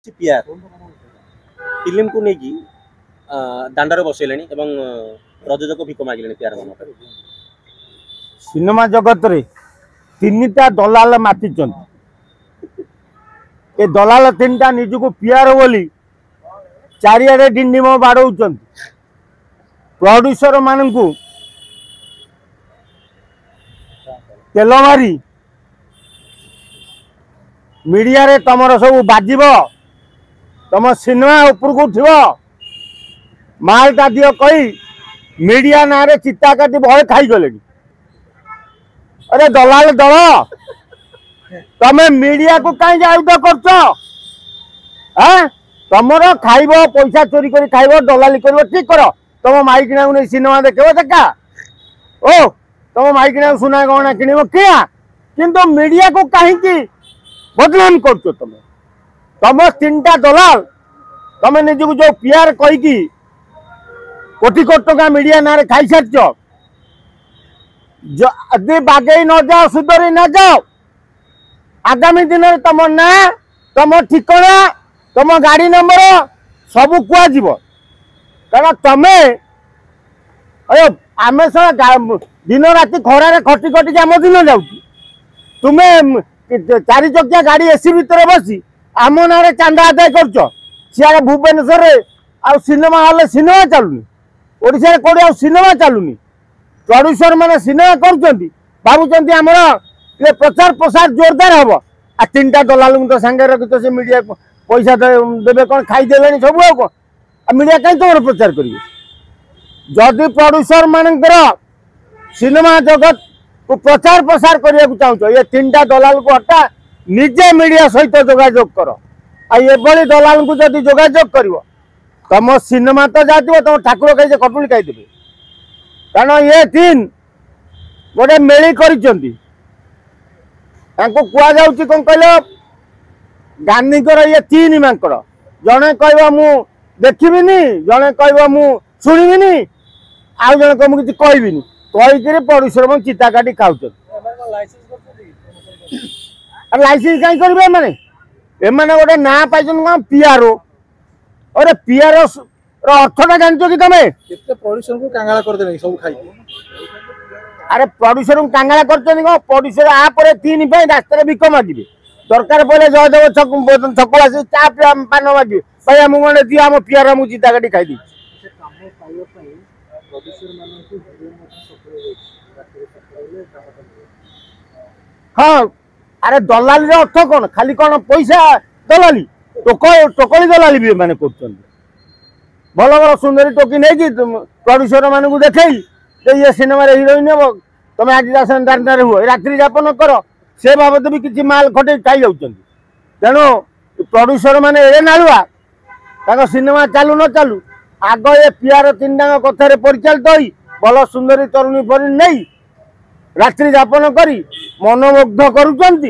पियार फिल्म को लेकिन दांडार बसैले प्रयोजक भिक मागिले पियार मान सिनेमा जगत रे तीनटा दलाल माति ए दलाल तीनटा निजको पियार बोली चारिआडे डिंडिम बाड़ौ प्रोड्यूसर मानू तेल मारी मीडिया रे तमर सब बाजिब तुम सिनेमा उपरको उठिब मालटा दियो कही मीडिया ना रे चिता काटी भय खाई गले। अरे दलाल दल तमे मीडिया को कहीं जाऊद कर तुमर खाइब पैसा चोरी कर खाइब दलाली कर ठीक कर तुम माइकिना नहीं सिनेमा देखो देखा ओ तुम माइकिना सुना गहना किणव किया किंतु मीडिया को कहीं बदनाम कर तुम तीनटा दलाल तुम निजक जो पियार कहीकि कोटी कोटी टका मीडिया ना खाई सारी जदि बागई न जाओ सुधरी न जाओ आगामी दिन में तुम ना तुम ठिकाना तुम गाड़ी नंबर सब कह कारण तुमे आम दिन राति खरार खटी खटिक आम दिन जाऊ तुम्हें चारि चकिया गाड़ी एसी भितर बसी आम ना चांदा आदाय कर सियाड़े भुवनेश्वर आ सिनेमा हॉल सिनेमा चलुनी ओडिशा कोड़ी आ सिनेमा चलुनी प्रोड्यूसर माने सिनेमा कर भावुं आमर प्रचार प्रसार जोरदार हम आ तीनटा दलाल तो सांगे रखी से मीडिया पैसा देवे कौन खाईदे सब आ मीडिया कहीं तुम प्रचार करेंगे जदि प्रोड्यूसर मानकर सिनेमा जगत को प्रचार प्रसार करने को चाहूँ ये तीनटा दलाल को हटा निजे मीडिया सहित जोगाजोग कर आई दलाल को जब जोगाजोग कर तुम सिनेमा तो जाती तुम ठाकुर कही कटुली खाईदेवे कारण ये तीन गोटे मेली कर कौन कहल गांधी ये तीन मांकड़ जड़े कह मु देखिनी जड़े कह मु शुणिनी आउ जड़े कह मुझे कहबिनी कहीकि प्रोड्यूसर चिता काटी खाऊ लाइसेंस कहीं करेंगे एमाने गोटे ना पाई पीआरओ अरे पीआरओ अर्थटा जान कि तुम प्रोड्यूसर को कांगाला कर सब खाई अरे प्रोड्यूसर को कांगाला कर प्रोड्यूसर आप तीन रास्तार भिक मागे दरकार पड़े जयदेव छक आस चा पान मागे भाई आम गए दिए आम पीआर मुझे चिता काटी खाई हाँ अरे दलाली अर्थ कौन खाली कौन पैसा दलाली टोकली दलाली भी मैंने कर भल भल सुंदरी टोकी नहीं प्रोड्यूसर मान को देखे ये सिनेमा हिरोइन हे तुम आज दांडार हुए रात्रि जापन कर से बाबद भी किसी माल खटे खाई जाऊँ तेणु प्रोड्यूसर मैंने एड़े नाड़ुआ सिनेमा चालू न चालू आग ये पीआर तीन कथार परिचालित हो भल सुंदरी तरुणी फरी नहीं रात्रि जापन करी मनमुग्ध करुँच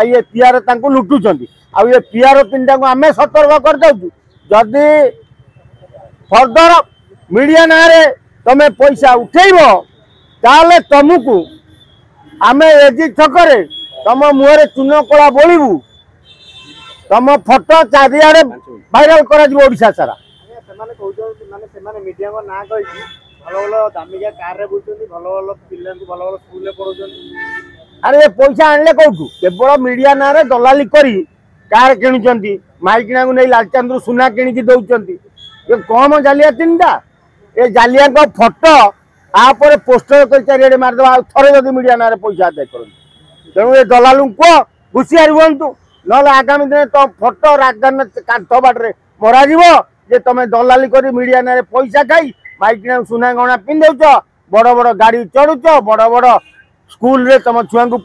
ये पीआर लुटुंट आ ये पीआर तीन आम सतर्क कर दू जदि फर्दर मीडिया ना तमें पैसा उठेब ताले तुमको आम एजी छकरे तुम मुहर चून कला बोलू तुम फोटो चारिआडे भाइराल करा सारा मीडिया को ना कही भल भल दामिका कार बुझुं भल भल पिला भल भल स्कूल पढ़ाऊँ अरे ये पैसा आनले कौटू केवल मीडिया ना दलाली करी कार किणुंट माइकिना को नहीं लालचांद सुना किणिकी दौरान ये कम जालिया तीनटा ये जालिया फोटो आप पोस्टर कर चारिआडे मारिदेव थे जब मीडिया ना पैसा आदाय कर तेणु ये दलाल कह हुशियार हूँ ना आगामी दिन तो फोटो राजधानी कांथ बाटे मरा जे तुम दलाली कर मीडिया ना पैसा खाई माइकिना सुना गहना पिंधौच बड़ बड़ गाड़ी चढ़ुच बड़ बड़ स्कूल रे तुम छुआ को